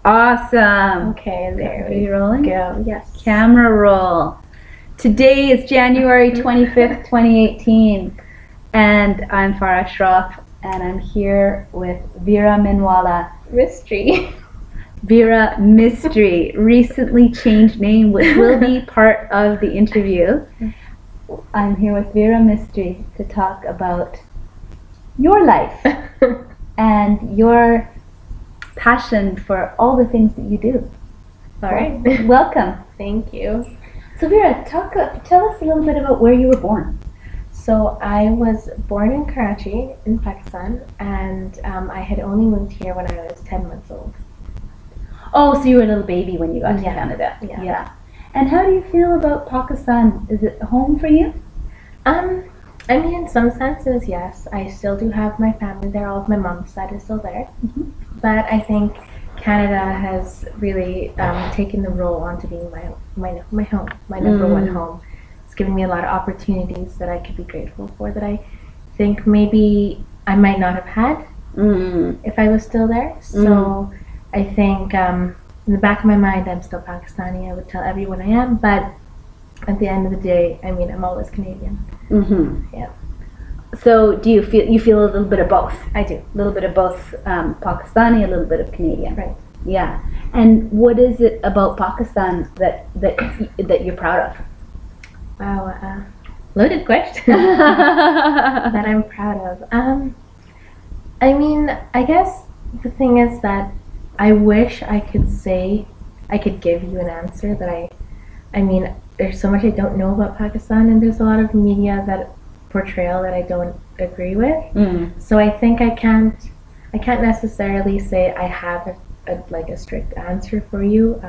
Awesome. Okay, there Are you rolling? go. Yes. Camera roll. Today is January 25th, 2018, and I'm Farah Shroff, and I'm here with Vera Mistry. Vera Mistry, recently changed name, which will be part of the interview. I'm here with Vera Mistry to talk about your life and your passion for all the things that you do. All right. Welcome. Thank you. So Vera, tell us a little bit about where you were born. So I was born in Karachi in Pakistan, and I had only moved here when I was 10 months old. Oh, so you were a little baby when you got to Yeah. Canada. Yeah. And how do you feel about Pakistan? Is it home for you? I mean, in some senses, yes. I still do have my family there. All of my mom's side is still there. Mhm. But I think Canada has really taken the role onto being my home, my number one home. It's given me a lot of opportunities that I could be grateful for, that I think maybe I might not have had if I was still there. So I think in the back of my mind, I'm still Pakistani. I would tell everyone I am, but at the end of the day, I mean, I'm always Canadian. Yeah. So do you feel a little bit of both? I do. A little bit of both Pakistani, a little bit of Canadian. Right. Yeah. And what is it about Pakistan that you're proud of? Wow, loaded question that I'm proud of. I mean, I guess the thing is that I wish I could give you an answer that I mean, there's so much I don't know about Pakistan, and there's a lot of media portrayal that I don't agree with. So I think I can't necessarily say I have a strict answer for you.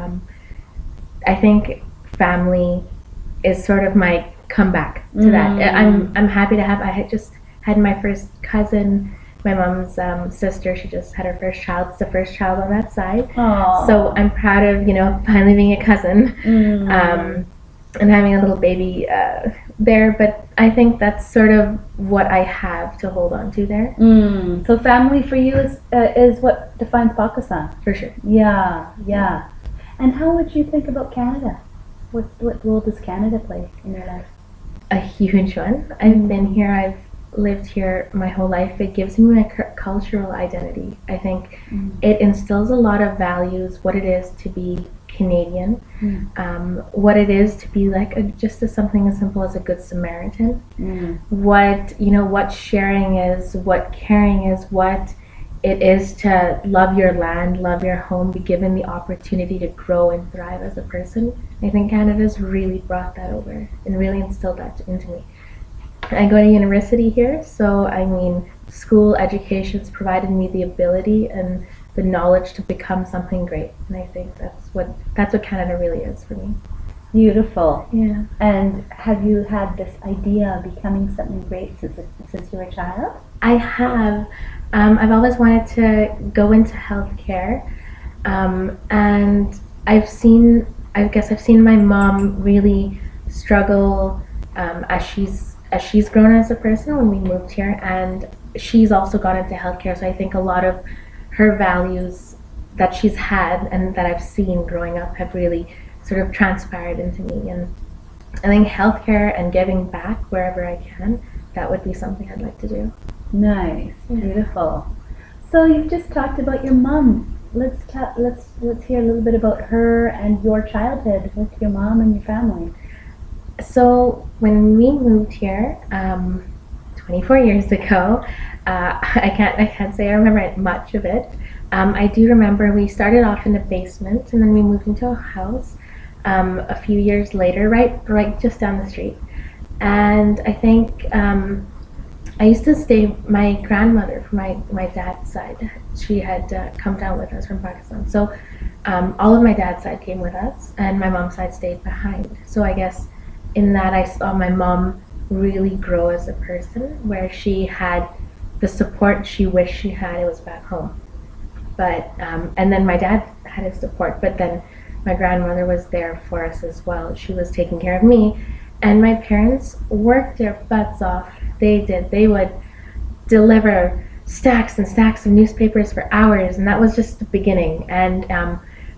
I think family is sort of my comeback to that. I'm happy to have. I had just had my first cousin, my mom's sister. She just had her first child. It's the first child on that side. Aww. So I'm proud of finally being a cousin and having a little baby there. But I think that's sort of what I have to hold on to there. So family for you is what defines Pakistan. For sure. Yeah. And how would you think about Canada? What role does Canada play in your life? A huge one. I've been here. I've lived here my whole life. It gives me my cultural identity. I think it instills a lot of values, what it is to be Canadian, what it is to be like just something as simple as a good Samaritan, what sharing is, what caring is, what it is to love your land, love your home, be given the opportunity to grow and thrive as a person. I think Canada's really brought that over and really instilled that into me. I go to university here, so I mean, school education's provided me the ability and the knowledge to become something great, and I think that's what Canada really is for me. Beautiful. Yeah. And have you had this idea of becoming something great since you were a child? I have. I've always wanted to go into healthcare, and I've seen my mom really struggle as she's grown as a person when we moved here, and she's also gone into healthcare. So I think a lot of her values that she's had and that I've seen growing up have really sort of transpired into me. And I think healthcare and giving back wherever I can, that would be something I'd like to do. Nice. Beautiful. So you've just talked about your mom. Let's hear a little bit about her and your childhood with your mom and your family. So when we moved here 24 years ago, I can't say I remember much of it. I do remember we started off in the basement, and then we moved into a house a few years later, right just down the street. And I think I used to stay. My grandmother from my dad's side, she had come down with us from Pakistan. So all of my dad's side came with us, and my mom's side stayed behind. So I guess in that I saw my mom really grow as a person, where she had the support she wished she had. It was back home, but and then my dad had his support, but then my grandmother was there for us as well. She was taking care of me, and my parents worked their butts off. They would deliver stacks and stacks of newspapers for hours, and that was just the beginning. And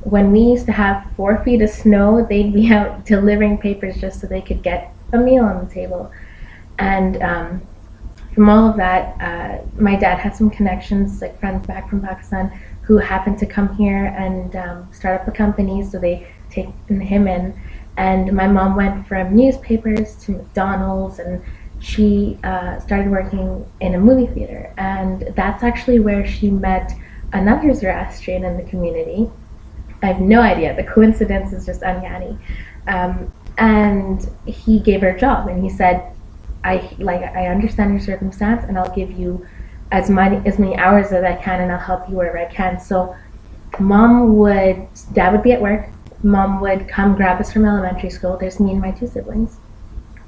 when we used to have 4 feet of snow, they'd be out delivering papers just so they could get a meal on the table. And from all of that, my dad had some connections, like friends back from Pakistan, who happened to come here and start up a company, so they take him in. And my mom went from newspapers to McDonald's, and she started working in a movie theater. And that's actually where she met another Zoroastrian in the community. I have no idea. The coincidence is just uncanny. And he gave her a job, and he said, I understand your circumstance, and I'll give you as many hours as I can, and I'll help you wherever I can. So dad would be at work, mom would come grab us from elementary school. There's me and my 2 siblings.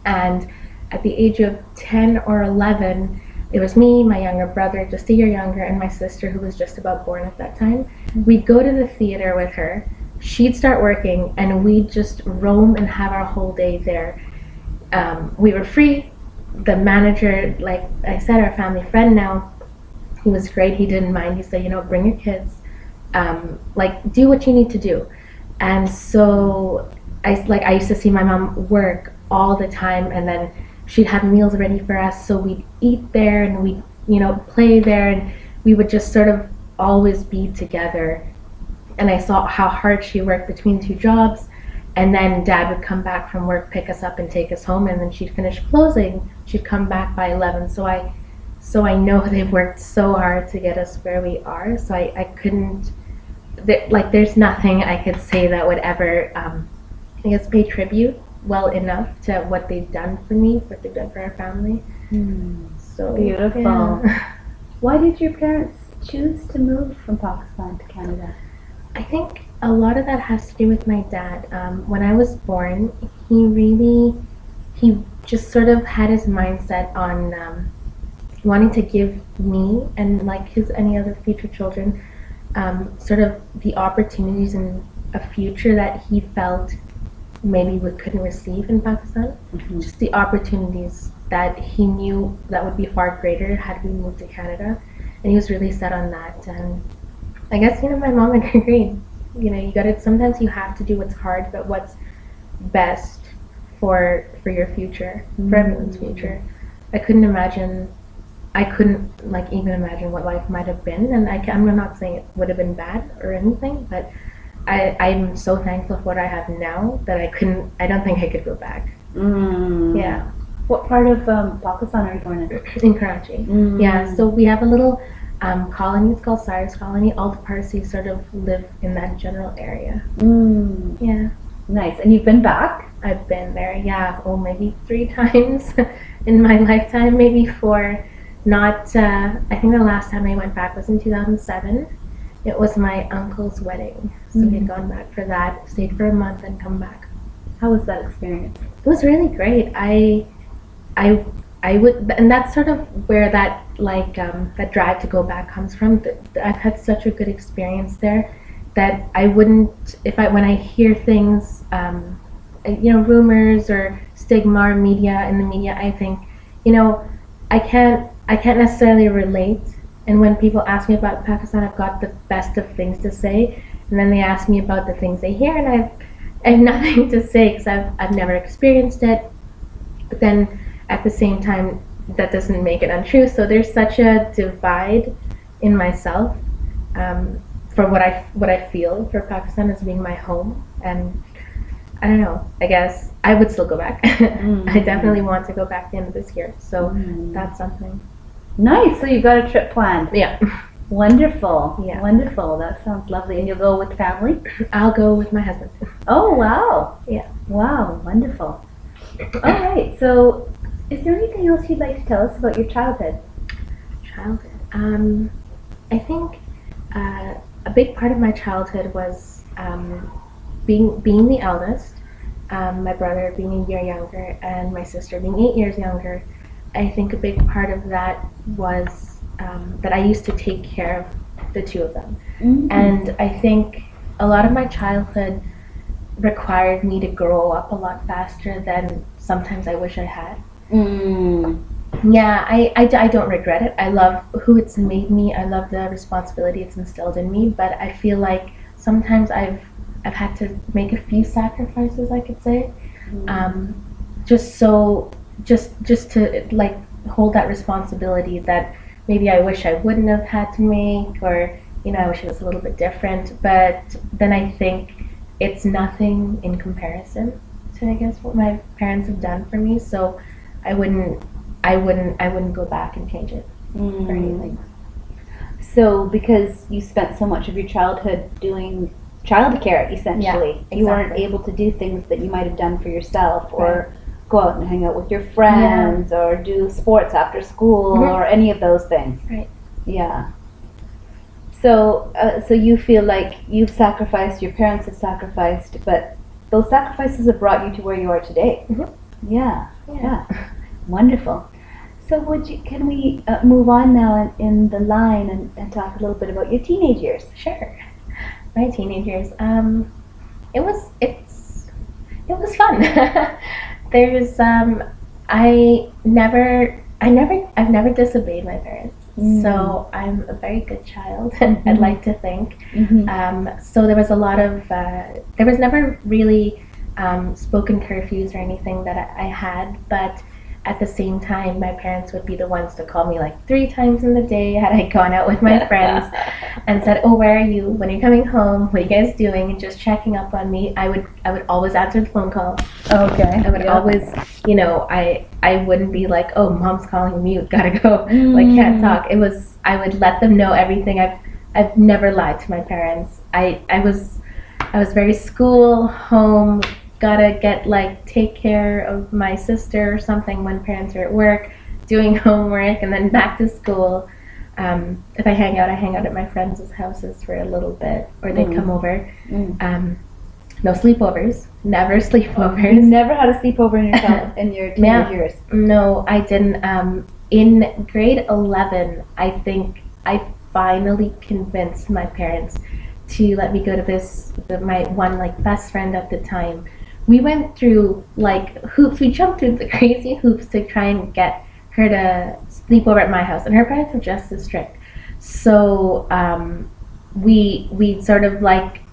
And at the age of 10 or 11, it was me, my younger brother, just a year younger, and my sister, who was just about born at that time. We'd go to the theater with her. She'd start working, and we'd just roam and have our whole day there. We were free. The manager, like I said, our family friend now, he was great. He didn't mind. He said, bring your kids. Do what you need to do. And so I used to see my mom work all the time, and then she'd have meals ready for us, so we'd eat there and we'd play there, and we would just sort of always be together. And I saw how hard she worked between 2 jobs, and then dad would come back from work, pick us up and take us home, and then she'd finish closing. She'd come back by 11. So I know they've worked so hard to get us where we are. So I couldn't, there's nothing I could say that would ever pay tribute well enough to what they've done for me, what they've done for our family. So beautiful. Yeah. Why did your parents choose to move from Pakistan to Canada? I think a lot of that has to do with my dad. When I was born, he just sort of had his mindset on wanting to give me and any other future children sort of the opportunities and a future that he felt maybe we couldn't receive in Pakistan. Mm-hmm. Just the opportunities that he knew that would be far greater had we moved to Canada, and he was really set on that. And I guess my mom agreed. Sometimes you have to do what's hard, but what's best for your future, for everyone's future. I couldn't even imagine what life might have been, and I'm not saying it would have been bad or anything, but I'm so thankful for what I have now that I don't think I could go back. Yeah. What part of Pakistan are you born in? In Karachi. Yeah, so we have a little colony. It's called Cyrus Colony. All the Parsis sort of live in that general area. Yeah. Nice. And you've been back? I've been there, yeah. Maybe 3 times in my lifetime, maybe 4. Not, I think the last time I went back was in 2007. It was my uncle's wedding. So we'd gone back for that, stayed for a month, and come back. How was that experience? It was really great. I would, and that's sort of where that that drive to go back comes from. I've had such a good experience there that I wouldn't, when I hear things, rumors or stigma or in the media, I think, I can't necessarily relate. And when people ask me about Pakistan, I've got the best of things to say, and then they ask me about the things they hear, and I have nothing to say because I've never experienced it. But then at the same time, that doesn't make it untrue. So there's such a divide in myself for what I feel for Pakistan as being my home. And I don't know, I guess I would still go back. I definitely want to go back at the end of this year. So that's something. Nice. So you've got a trip planned. Yeah. Wonderful. Yeah. Wonderful. That sounds lovely. And you'll go with family? I'll go with my husband. Oh, wow. Yeah. Wow. Wonderful. All right. So is there anything else you'd like to tell us about your childhood? I think a big part of my childhood was being the eldest, my brother being a year younger, and my sister being 8 years younger. I think a big part of that was that I used to take care of the 2 of them. And I think a lot of my childhood required me to grow up a lot faster than sometimes I wish I had. Yeah, I don't regret it. I love who it's made me. I love the responsibility it's instilled in me. But I feel like sometimes I've had to make a few sacrifices, I could say, just so just to like hold that responsibility that maybe I wish I wouldn't have had to make, or I wish it was a little bit different. But then I think it's nothing in comparison to, I guess, what my parents have done for me. So I wouldn't go back and change it for anything. So because you spent so much of your childhood doing childcare, essentially, exactly. you weren't able to do things that you might have done for yourself, or go out and hang out with your friends, or do sports after school, or any of those things. Right. Yeah. So, so you feel like you've sacrificed, your parents have sacrificed, but those sacrifices have brought you to where you are today. Yeah. Wonderful. So can we move on now in the line and talk a little bit about your teenage years? Sure. My teenage years. It was fun. I've never disobeyed my parents. So I'm a very good child, I'd like to think. So there was a lot of, there was never really spoken curfews or anything that I had, but at the same time, my parents would be the ones to call me like 3 times in the day had I gone out with my friends and said, "Oh, where are you? When are you coming home? What are you guys doing?" And just checking up on me. I would always answer the phone call. Okay. I would always, I wouldn't be like, "Oh, mom's calling me, gotta go, like can't talk." I would let them know everything. I've never lied to my parents. I was very school, home, gotta take care of my sister or something when parents are at work, doing homework, and then back to school. If I hang out at my friends' houses for a little bit, or they'd come over. No sleepovers, never sleepovers. You never had a sleepover in your teenage years? No, I didn't. In grade 11, I think I finally convinced my parents to let me go to my one best friend at the time. We went through hoops. We jumped through the crazy hoops to try and get her to sleep over at my house, and her parents were just as strict. So we sort of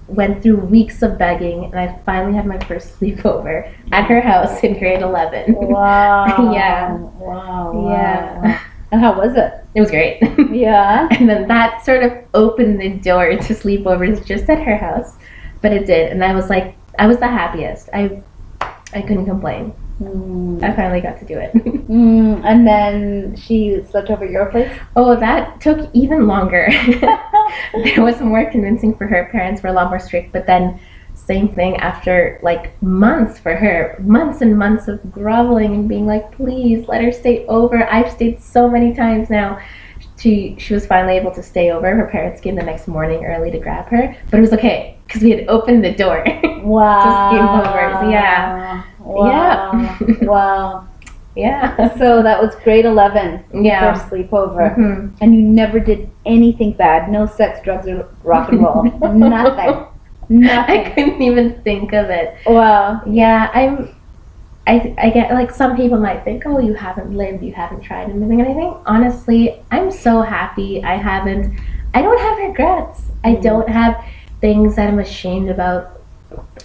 went through weeks of begging, and I finally had my first sleepover at her house in grade 11. Wow. Yeah. Wow. Yeah. And how was it? It was great. Yeah. And then that sort of opened the door to sleepovers just at her house. But it did, and I was the happiest. I couldn't complain. I finally got to do it. And then she slept over at your place? Oh, that took even longer. There was more convincing for her. Parents were a lot more strict, but then same thing after months for her. Months and months of groveling and being like, "Please let her stay over." I've stayed so many times now. She was finally able to stay over. Her parents came the next morning early to grab her, but it was okay because we had opened the door. Wow. To sleepovers. Yeah. Wow. Yeah. Wow. Yeah. So that was grade 11. Yeah. First sleepover. And you never did anything bad. No sex, drugs, or rock and roll. Nothing. Nothing. I couldn't even think of it. Wow. Yeah, I get some people might think, "Oh, you haven't lived, you haven't tried anything," and I think honestly, I'm so happy I don't have regrets. I don't have things that I'm ashamed about,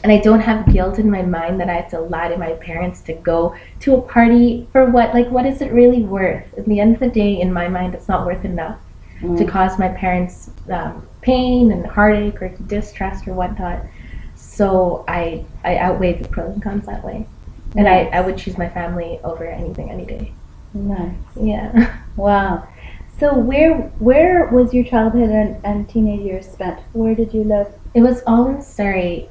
and I don't have guilt in my mind that I have to lie to my parents to go to a party for what is it really worth? At the end of the day, in my mind, it's not worth enough to cause my parents pain and heartache or distrust or whatnot. So I outweigh the pros and cons that way. And I would choose my family over anything any day. Nice. Yeah. Wow. So where was your childhood and teenage years spent? Where did you live? It was all in Surrey,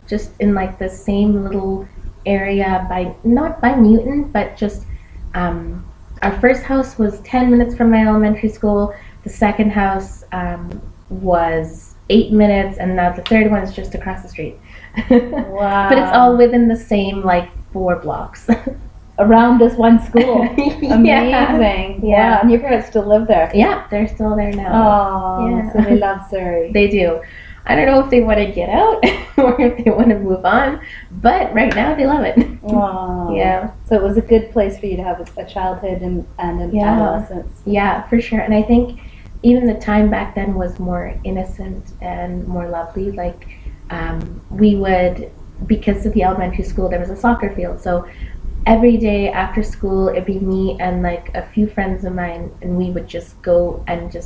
just in the same little area not by Newton, but just our first house was 10 minutes from my elementary school. The second house was 8 minutes, and now the third one is just across the street. Wow. But it's all within the same 4 blocks. Around this one school. Amazing. Yeah. Wow. And your parents still live there? Yeah, they're still there now. Oh, yeah. So they love Surrey. They do. I don't know if they want to get out or if they want to move on, but right now they love it. Wow. Yeah. So it was a good place for you to have a childhood and an adolescence. Yeah, for sure. And I think even the time back then was more innocent and more lovely. Like we would, because of the elementary school, there was a soccer field. So every day after school, it'd be me and like a few friends of mine, and we would just go and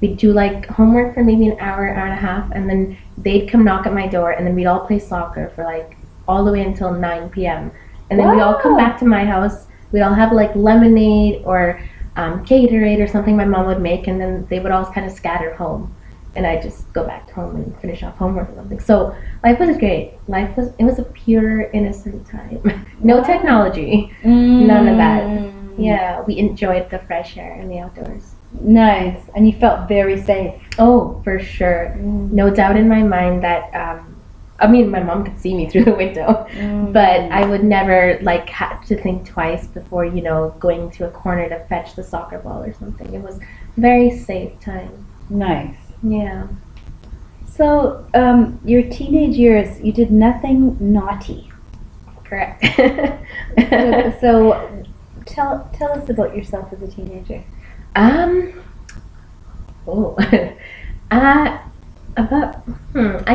we'd do like homework for maybe an hour, hour and a half, and then they'd come knock at my door, and then we'd all play soccer for like all the way until 9 p.m. And then we'd all come back to my house. We'd all have like lemonade or Gatorade or something my mom would make, and then they would all kind of scatter home, and I'd just go back home and finish off homework or something. So life was great. It was a pure, innocent time. No technology, none of that. Yeah, we enjoyed the fresh air and the outdoors. Nice. And you felt very safe. Oh, for sure. No doubt in my mind that, my mom could see me through the window, but I would never like have to think twice before, going to a corner to fetch the soccer ball or something. It was a very safe time. Nice. Yeah. So, your teenage years, you did nothing naughty. Correct. So tell us about yourself as a teenager. I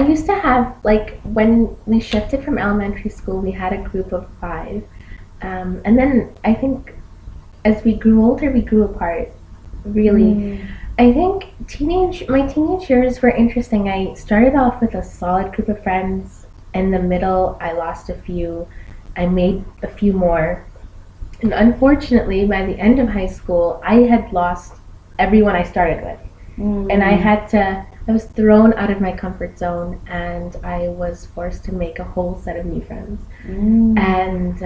used to have, like, when we shifted from elementary school, we had a group of 5. And then I think as we grew older, we grew apart, really. I think my teenage years were interesting. I started off with a solid group of friends. In the middle, I lost a few. I made a few more. And unfortunately, by the end of high school, I had lost everyone I started with. And I was thrown out of my comfort zone, and I was forced to make a whole set of new friends. And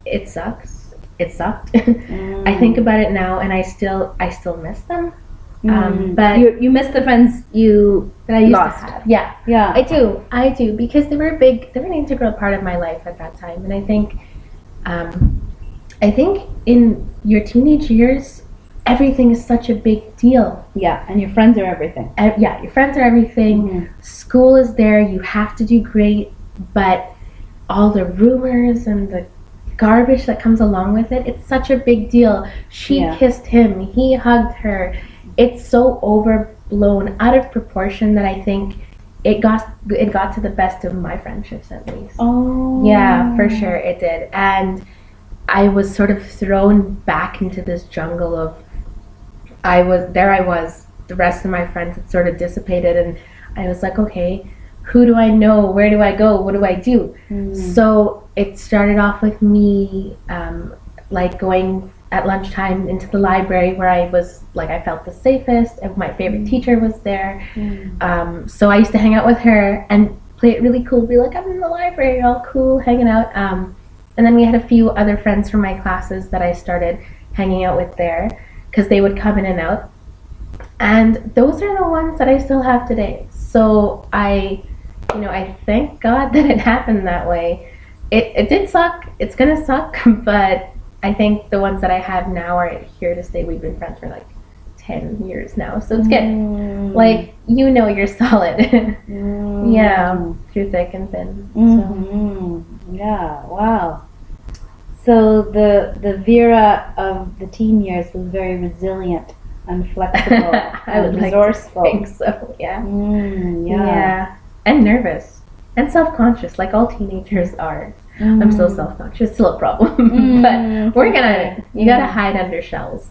it sucks. It sucked. I think about it now, and I still miss them. But you miss the friends that I used lost. to have. Yeah, Yeah. I do, because they were an integral part of my life at that time. And I think in your teenage years, everything is such a big deal. Yeah, and your friends are everything. Your friends are everything. School is there. You have to do great, but all the rumors and the garbage that comes along with it, it's such a big deal. She kissed him. He hugged her. It's so overblown, out of proportion, that I think it got to the best of my friendships, at least. Oh. Yeah, for sure it did. And I was sort of thrown back into this jungle of I was, the rest of my friends had sort of dissipated, and I was like, okay, who do I know? Where do I go? What do I do? So it started off with me like going at lunchtime into the library, where I felt the safest, and my favorite teacher was there. So I used to hang out with her and play it really cool, be like, I'm in the library, all cool, hanging out. And then we had a few other friends from my classes that I started hanging out with there, because they would come in and out. And those are the ones that I still have today. So I thank God that it happened that way. It did suck. It's gonna suck, but I think the ones that I have now are here to stay. We've been friends for like 10 years now, so it's good. Like, you're solid. Yeah, through thick and thin. So. Yeah, wow. So the Vera of the teen years was very resilient and flexible and resourceful. I think so, yeah. Yeah. And nervous. And self-conscious, like all teenagers are. I'm still self-conscious, still a problem. But working on it. You gotta hide under shells.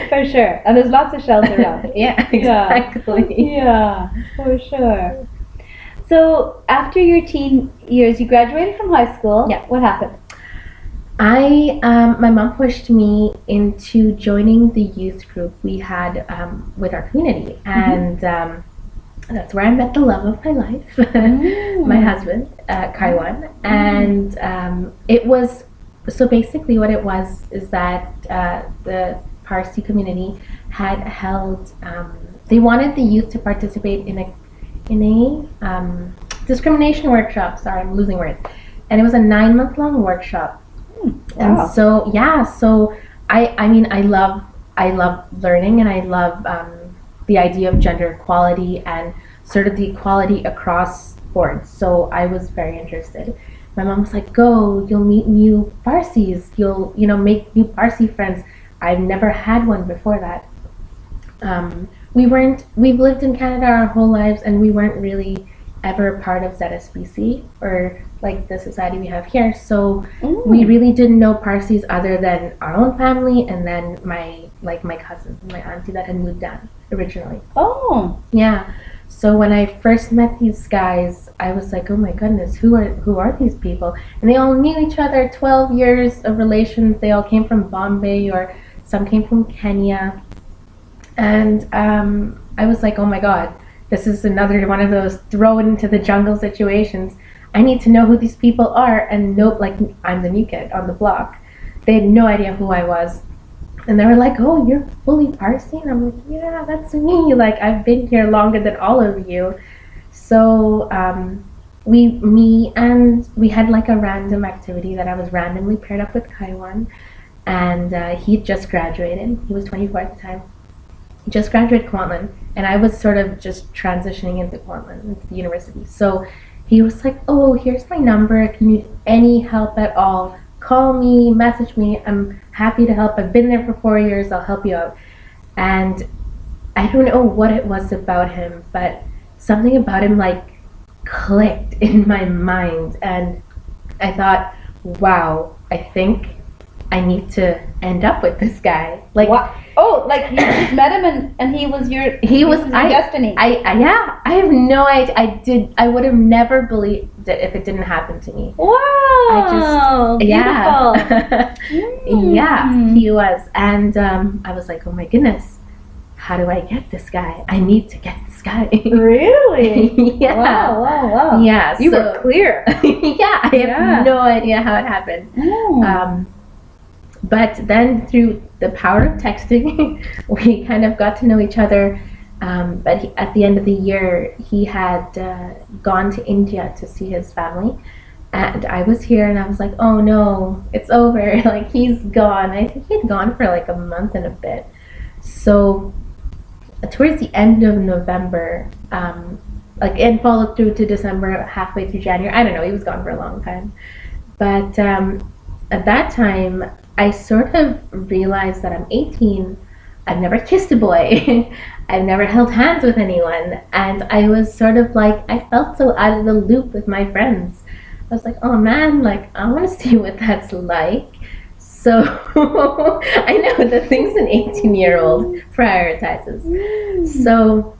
For sure. And there's lots of shells around. Yeah, exactly. Yeah, for sure. So after your teen years, you graduated from high school. Yeah. What happened? My mom pushed me into joining the youth group we had with our community. And that's where I met the love of my life, my husband, Kaiwan. And it was, so basically what it was is that the Parsi community had held, they wanted the youth to participate in a discrimination workshop. Sorry, I'm losing words. And it was a 9-month-long workshop. Wow. And so I love learning, and I love the idea of gender equality and sort of the equality across boards. So I was very interested. My mom was like, go, you'll meet new Parsis, you'll, make new Parsi friends. I've never had one before that. We've lived in Canada our whole lives, and we weren't really ever part of ZSBC or like the society we have here. So we really didn't know Parsis other than our own family, and then my cousins, my auntie that had moved down originally. Oh. Yeah. So when I first met these guys, I was like, oh my goodness, who are these people? And they all knew each other, 12 years of relations. They all came from Bombay, or some came from Kenya. And I was like, oh my God, this is another one of those throw it into the jungle situations. I need to know who these people are. And nope, like, I'm the new kid on the block. They had no idea who I was. And they were like, oh, you're fully Parsi? And I'm like, yeah, that's me. Like, I've been here longer than all of you. So we had like a random activity that I was randomly paired up with Kaiwan. And he just graduated. He was 24 at the time. He just graduated Kwantlen. And I was sort of just transitioning into Kwantlen, into the university. So he was like, oh, here's my number. If you need any help at all, call me, message me. I'm happy to help. I've been there for 4 years. I'll help you out. And I don't know what it was about him, but something about him like clicked in my mind. And I thought, wow, I think I need to end up with this guy. Like, what? Oh, like you just met him and he was your destiny. I have no idea. I would have never believed it if it didn't happen to me. Wow. Beautiful. Yeah, he was. And I was like, oh my goodness, how do I get this guy? I need to get this guy. Really? Yeah. Wow. Yeah. You were clear. Yeah, I have no idea how it happened. But then through the power of texting, we kind of got to know each other. But at the end of the year, he had gone to India to see his family. And I was here, and I was like, oh no, it's over. Like, he's gone. I think he'd gone for like a month and a bit. So towards the end of November, and followed through to December, halfway through January. I don't know, he was gone for a long time. But at that time, I sort of realized that I'm 18. I've never kissed a boy. I've never held hands with anyone. And I was sort of like, I felt so out of the loop with my friends. I was like, oh man, like, I want to see what that's like. So I know the things an 18-year-old prioritizes. So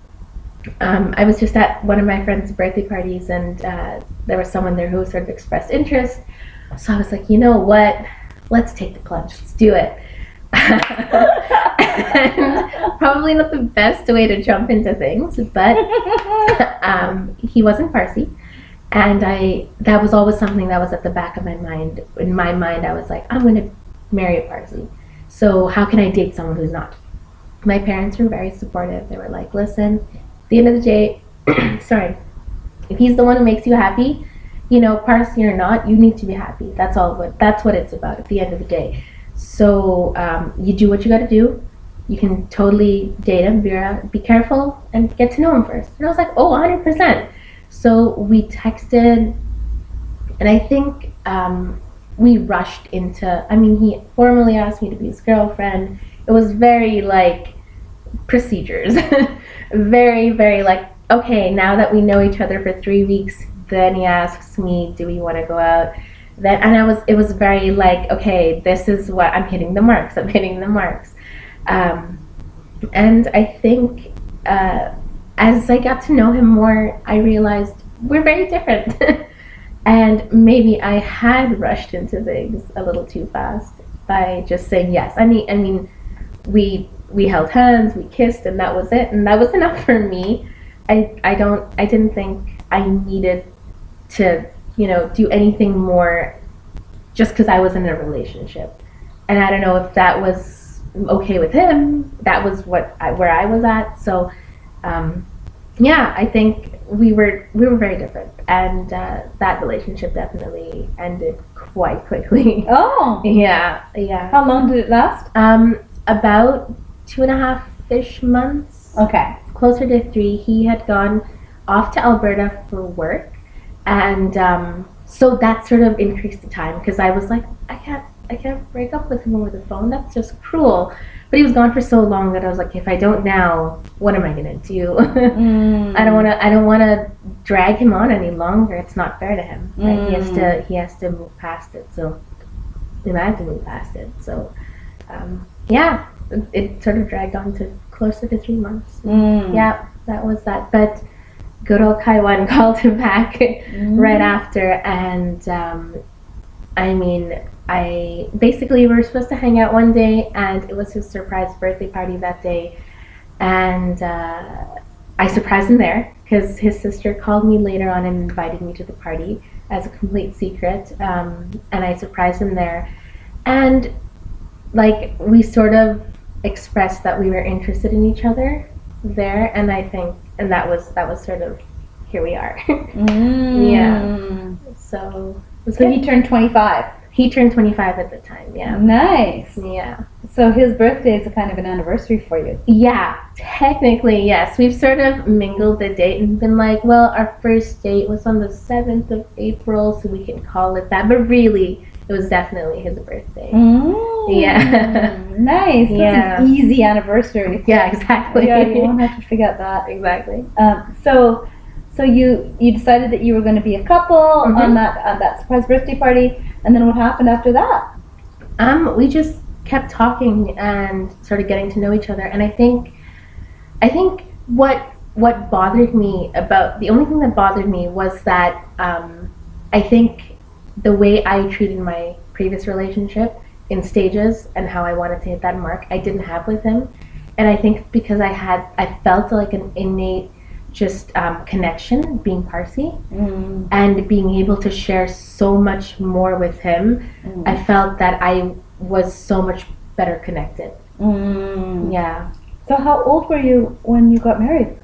I was just at one of my friend's birthday parties, and there was someone there who sort of expressed interest. So I was like, you know what? Let's take the plunge. Let's do it. And probably not the best way to jump into things, but he wasn't Parsi. And that was always something that was at the back of my mind. In my mind, I was like, I'm going to marry a Parsi. So how can I date someone who's not? My parents were very supportive. They were like, listen, at the end of the day, sorry, if he's the one who makes you happy, Parsi or not, you need to be happy. That's what it's about at the end of the day. So you do what you got to do. You can totally date him, Vera. Be careful and get to know him first. And I was like, oh, 100%. So we texted, and I think we rushed into, he formally asked me to be his girlfriend. It was very like procedures. Very, very like, okay, now that we know each other for 3 weeks, then he asks me, do we want to go out? It was very like, okay, this is what I'm hitting the marks. And I think as I got to know him more, I realized we're very different. And maybe I had rushed into things a little too fast by just saying yes. I mean, we held hands, we kissed, and that was it. And that was enough for me. I didn't think I needed to, do anything more just because I was in a relationship. And I don't know if that was okay with him. That was where I was at. So, I think we were very different, and that relationship definitely ended quite quickly. Oh. Yeah. How long did it last? About 2.5-ish months. Okay. Closer to 3. He had gone off to Alberta for work, and so that sort of increased the time because I was like, I can't break up with him over the phone. That's just cruel. But he was gone for so long that I was like, if I don't now, what am I gonna do? I don't wanna drag him on any longer. It's not fair to him. Right? He has to move past it. So, and I have to move past it. So, yeah, it sort of dragged on to closer to 3 months. Yeah, that was that. But good old Kaiwan called him back right after, and I mean, we were supposed to hang out one day, and it was his surprise birthday party that day, and I surprised him there because his sister called me later on and invited me to the party as a complete secret, and I surprised him there, and like we sort of expressed that we were interested in each other there, and I think, and that was sort of, here we are. Yeah. So he turned 25. He turned 25 at the time, yeah. Nice. Yeah. So his birthday is a kind of an anniversary for you. Yeah, technically, yes. We've sort of mingled the date and been like, well, our first date was on the 7th of April, so we can call it that. But really, it was definitely his birthday. Yeah. Nice. That's an easy anniversary. Yeah, exactly. Yeah, you won't have to forget that. Exactly. So you decided that you were going to be a couple on that surprise birthday party, and then what happened after that? We just kept talking and sort of getting to know each other, and I think what bothered me about, the only thing that bothered me was that I think the way I treated my previous relationship in stages and how I wanted to hit that mark, I didn't have with him, and I think because I felt like an innate just connection, being Parsi, and being able to share so much more with him, I felt that I was so much better connected. Yeah. So how old were you when you got married?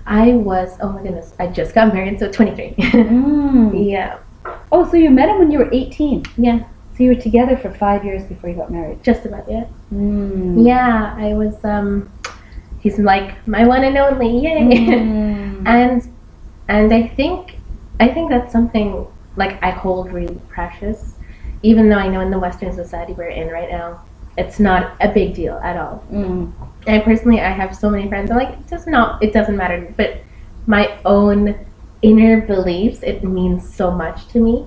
I was, oh my goodness, I just got married, so 23. Yeah. Oh, so you met him when you were 18? Yeah. So you were together for 5 years before you got married? Just about, yeah. Yeah, I was, he's like my one and only, yay! And I think that's something like I hold really precious, even though I know in the Western society we're in right now, it's not a big deal at all. And I have so many friends. I'm like, it doesn't matter. But my own inner beliefs, it means so much to me.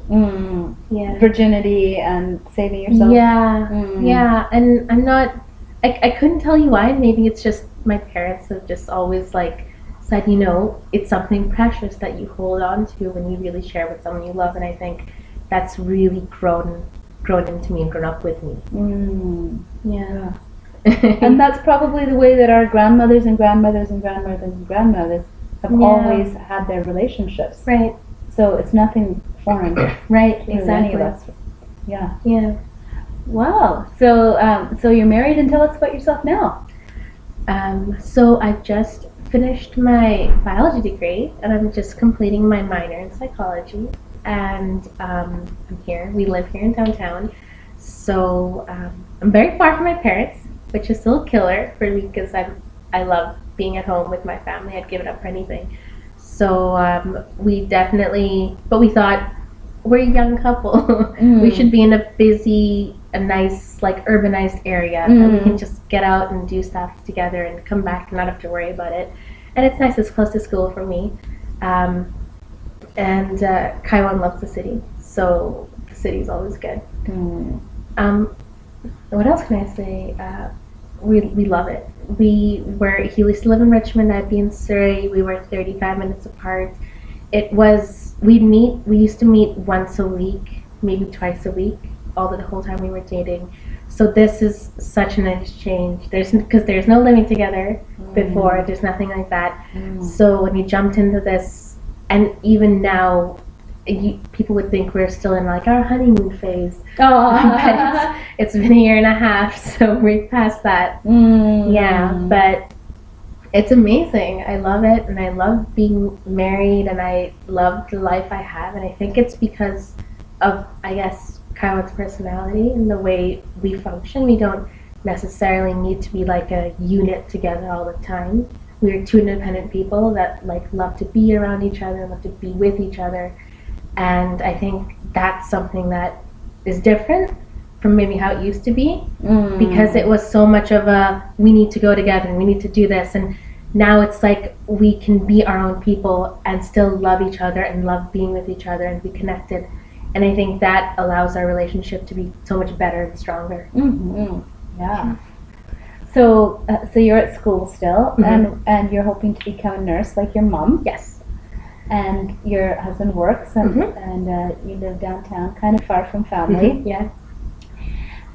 Yeah. Virginity and saving yourself. Yeah. Yeah. And I'm not. I couldn't tell you why. Maybe it's just my parents have just always like said, you know, it's something precious that you hold on to when you really share with someone you love, and I think that's really grown into me and grown up with me. Yeah. And that's probably the way that our grandmothers and grandmothers and grandmothers and grandmothers have always had their relationships. Right. So it's nothing foreign. Right, to exactly. any of us. Yeah. Yeah. Wow. So you're married, and tell us about yourself now. So I've just finished my biology degree, and I'm just completing my minor in psychology. And I'm here. We live here in downtown. So I'm very far from my parents, which is still a killer for me because I love being at home with my family. I'd give it up for anything. So we thought, we're a young couple. We should be in a nice, like urbanized area that we can just get out and do stuff together and come back and not have to worry about it. And it's nice. It's close to school for me. And Kaiwan loves the city, so the city's always good. What else can I say? We love it. He used to live in Richmond, I'd be in Surrey. We were 35 minutes apart. We used to meet once a week, maybe twice a week, the whole time we were dating. So this is such a nice change. Because there's no living together before, there's nothing like that. So when we jumped into this, and even now, people would think we're still in like our honeymoon phase. But it's been a year and a half, so we're past that. Yeah, but it's amazing. I love it, and I love being married, and I love the life I have, and I think it's because of, I guess, Kaiwan's personality and the way we function. We don't necessarily need to be like a unit together all the time. we're two independent people that like love to be around each other, love to be with each other. And I think that's something that is different from maybe how it used to be, because it was so much of a, we need to go together and we need to do this. And now it's like we can be our own people and still love each other and love being with each other and be connected. And I think that allows our relationship to be so much better and stronger. Yeah. So you're at school still, and you're hoping to become a nurse like your mom. Yes. And your husband works, and you live downtown, kind of far from family. Yeah.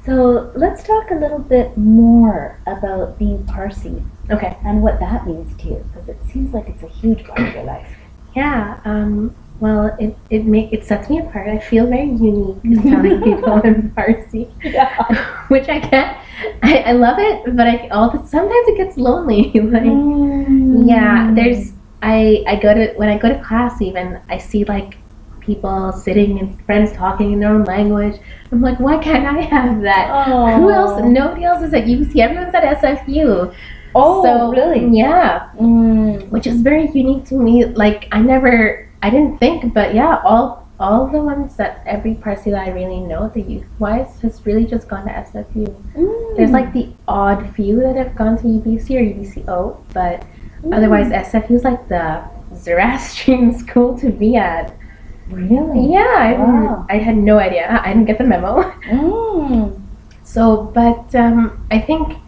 So let's talk a little bit more about being Parsi. Okay. And what that means to you, because it seems like it's a huge part of your life. Yeah. Well, it sets me apart. I feel very unique telling people I'm Parsi, which I can't. I love it, but sometimes it gets lonely. Like, yeah, when I go to class, even I see like people sitting and friends talking in their own language. I'm like, why can't I have that? Aww. Who else? Nobody else is at UBC. Everyone's at SFU. Oh, so, really? Yeah. Which is very unique to me. Like, I didn't think, but yeah, all the ones that every Parsi that I really know, the youth-wise, has really just gone to SFU. There's like the odd few that have gone to UBC or UBCO, but otherwise SFU is like the Zoroastrian school to be at. Really? Yeah, I had no idea. I didn't get the memo. So, but I think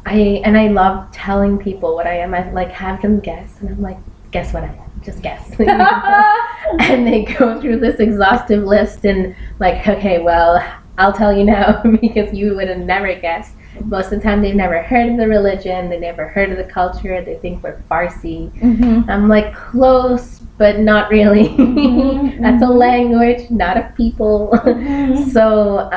I love telling people what I am. I like have them guess, and I'm like, guess what I am. Just guess. And they go through this exhaustive list and like, okay, well, I'll tell you now because you would have never guessed. Most of the time they've never heard of the religion, they never heard of the culture, they think we're Farsi. I'm like, close, but not really. That's a language, not a people. So,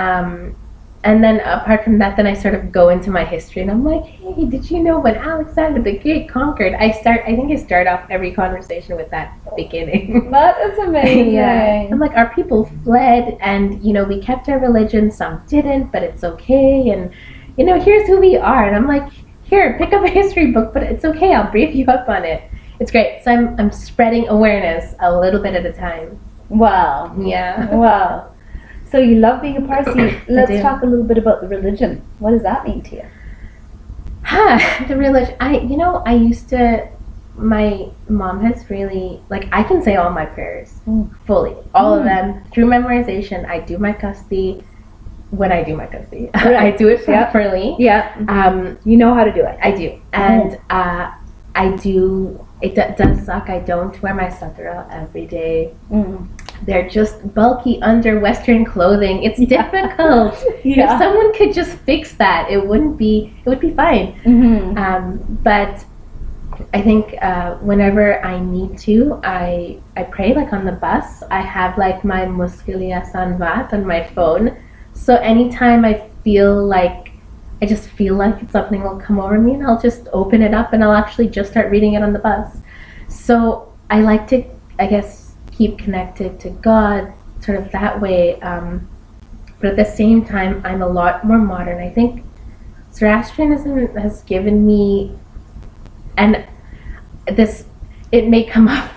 and then apart from that, then I sort of go into my history and I'm like, hey, did you know when Alexander the Great conquered? I think I start off every conversation with that beginning. That is amazing. Yeah. I'm like, our people fled and, we kept our religion, some didn't, but it's okay. And, here's who we are. And I'm like, here, pick up a history book, but it's okay. I'll brief you up on it. It's great. So I'm spreading awareness a little bit at a time. Wow. Yeah. Wow. So you love being a Parsi. Let's talk a little bit about the religion. What does that mean to you? The religion. I used to, my mom has really, like, I can say all my prayers fully. All of them. Through memorization. I do my custody. When I do my custody. I do it properly. Yeah. You know how to do it. I do. And I do, it does suck. I don't wear my satara every day. They're just bulky under Western clothing. It's difficult. If someone could just fix that, it would be fine. But I think whenever I need to, I pray like on the bus. I have like my Muskilia Sanvat on my phone. So anytime I feel like something will come over me, and I'll just open it up and I'll actually just start reading it on the bus. So I like to, I guess, keep connected to God sort of that way. But at the same time, I'm a lot more modern. I think Zoroastrianism has given me, and it may come off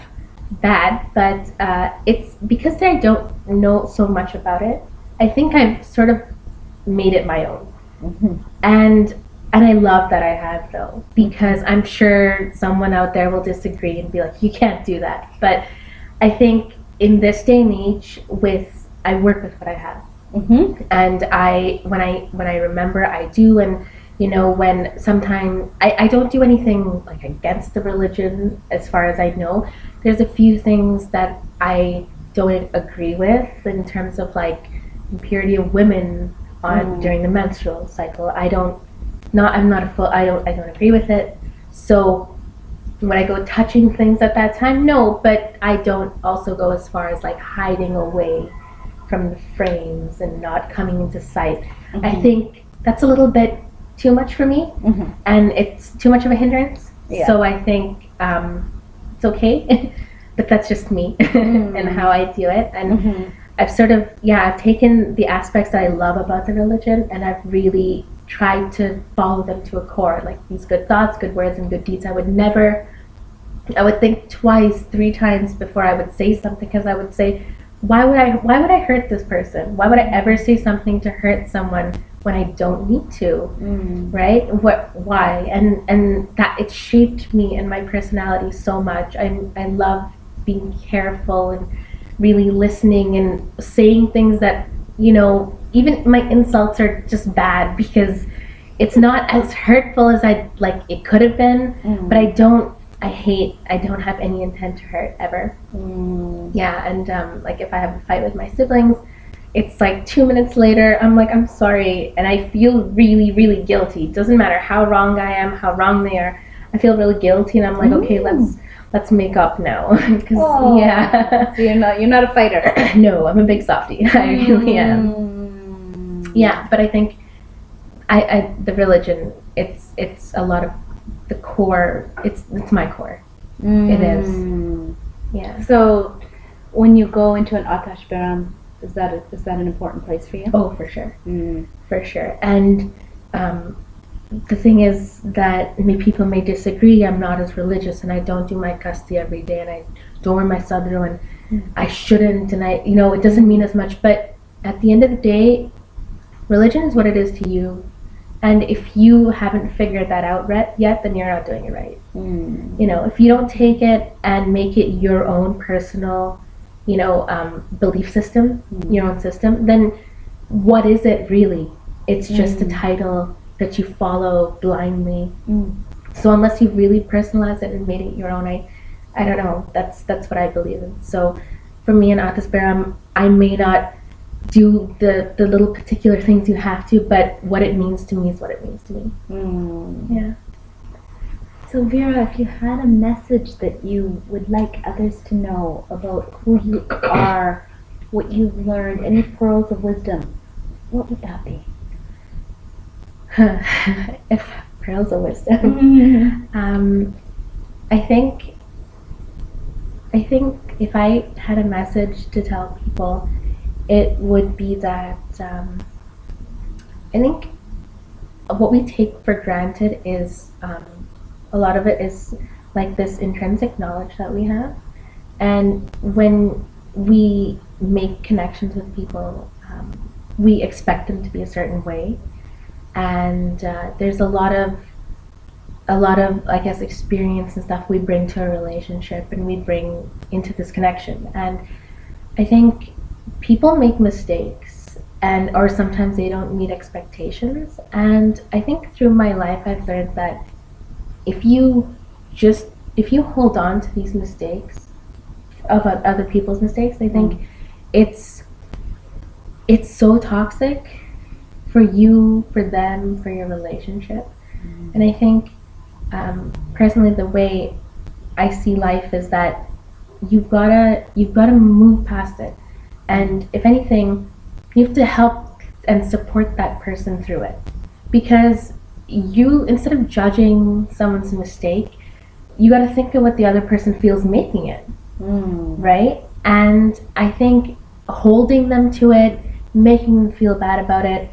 bad, but it's because I don't know so much about it. I think I've sort of made it my own. And I love that I have, though, because I'm sure someone out there will disagree and be like, you can't do that. But I think in this day and age, I work with what I have. And when I remember, I do. And when sometimes I don't do anything like against the religion as far as I know. There's a few things that I don't agree with in terms of like impurity of women during the menstrual cycle. I don't agree with it. So when I go touching things at that time, no, but I don't also go as far as like hiding away from the frames and not coming into sight. I think that's a little bit too much for me, and it's too much of a hindrance. So I think it's okay, but that's just me and how I do it. And I've sort of, I've taken the aspects that I love about the religion and I've really try to follow them to a core, like these good thoughts, good words, and good deeds. I would think twice, 3 times before I would say something, because I would say, why would I hurt this person? Why would I ever say something to hurt someone when I don't need to? Right? Why? And that it shaped me and my personality so much. I love being careful and really listening and saying things that, you know, even my insults are just bad because it's not as hurtful as it could have been, but I don't have any intent to hurt ever. Yeah, and like if I have a fight with my siblings, it's like 2 minutes later, I'm like, I'm sorry, and I feel really, really guilty. It doesn't matter how wrong I am, how wrong they are. I feel really guilty, and I'm like, okay, let's make up now. Yeah. So you're not a fighter. No, I'm a big softie. I really am. Yeah, but I think the religion, it's a lot of the core. It's my core. It is. Yeah. So when you go into an Atash Baram, is that an important place for you? Oh, for sure. For sure. And the thing is that people may disagree. I'm not as religious, and I don't do my kasti every day, and I don't wear my sadru, and I shouldn't, and it doesn't mean as much. But at the end of the day, religion is what it is to you. And if you haven't figured that out yet, then you're not doing it right. If you don't take it and make it your own personal, belief system, your own system, then what is it really? It's just a title that you follow blindly. So unless you really personalize it and made it your own, I don't know. That's what I believe in. So for me in Atas Baram, I may not do the little particular things you have to, but what it means to me is what it means to me. Yeah. So Vera, if you had a message that you would like others to know about who you are, what you've learned, any pearls of wisdom, what would that be? If pearls of wisdom. I think if I had a message to tell people, it would be that I think what we take for granted is a lot of it is like this intrinsic knowledge that we have, and when we make connections with people, we expect them to be a certain way, and there's a lot of I guess experience and stuff we bring to a relationship and we bring into this connection. And I think people make mistakes, or sometimes they don't meet expectations, and I think through my life I've learned that if you hold on to these mistakes of other people's mistakes, I think it's so toxic for you, for them, for your relationship. And I think personally the way I see life is that you've gotta move past it, and if anything, you have to help and support that person through it, because you, instead of judging someone's mistake, you got to think of what the other person feels making it, right? And I think holding them to it, making them feel bad about it,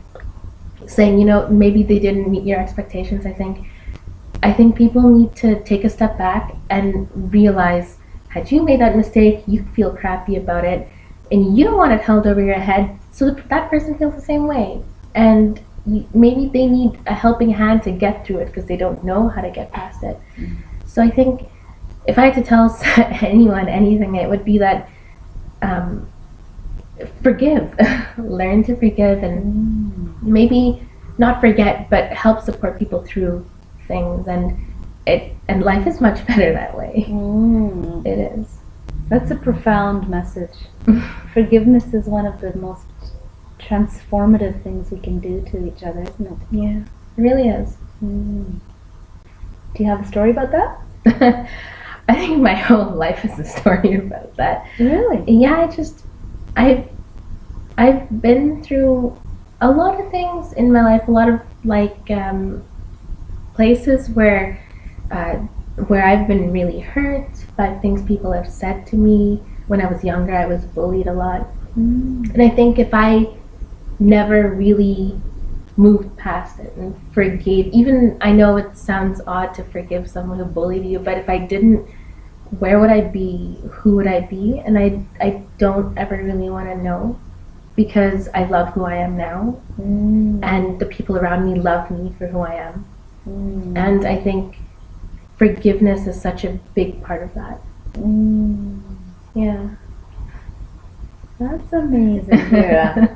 saying, maybe they didn't meet your expectations, I think people need to take a step back and realize, had you made that mistake, you feel crappy about it, and you don't want it held over your head, so that person feels the same way. And maybe they need a helping hand to get through it because they don't know how to get past it. So I think if I had to tell anyone anything, it would be that forgive. Learn to forgive, and maybe not forget, but help support people through things, and life is much better that way. It is. That's a profound message. Forgiveness is one of the most transformative things we can do to each other, isn't it? Yeah, it really is. Do you have a story about that? I think my whole life is a story about that. Really? Yeah, I've been through a lot of things in my life, a lot of places where I've been really hurt by things people have said to me. When I was younger, I was bullied a lot. And I think if I never really moved past it and forgave. Even, I know it sounds odd to forgive someone who bullied you, but if I didn't, where would I be? Who would I be? And I don't ever really want to know, because I love who I am now, and the people around me love me for who I am. And I think forgiveness is such a big part of that. Yeah. That's amazing, Vera.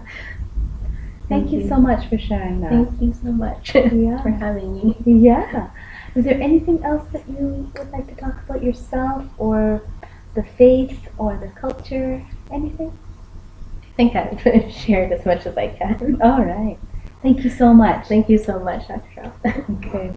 Thank you so much for sharing that. Thank you so much Yeah. for having me. Yeah. Is there anything else that you would like to talk about yourself, or the faith, or the culture? Anything? I think I've shared as much as I can. All right. Thank you so much. Thank you so much, Dr. Shroff. Okay.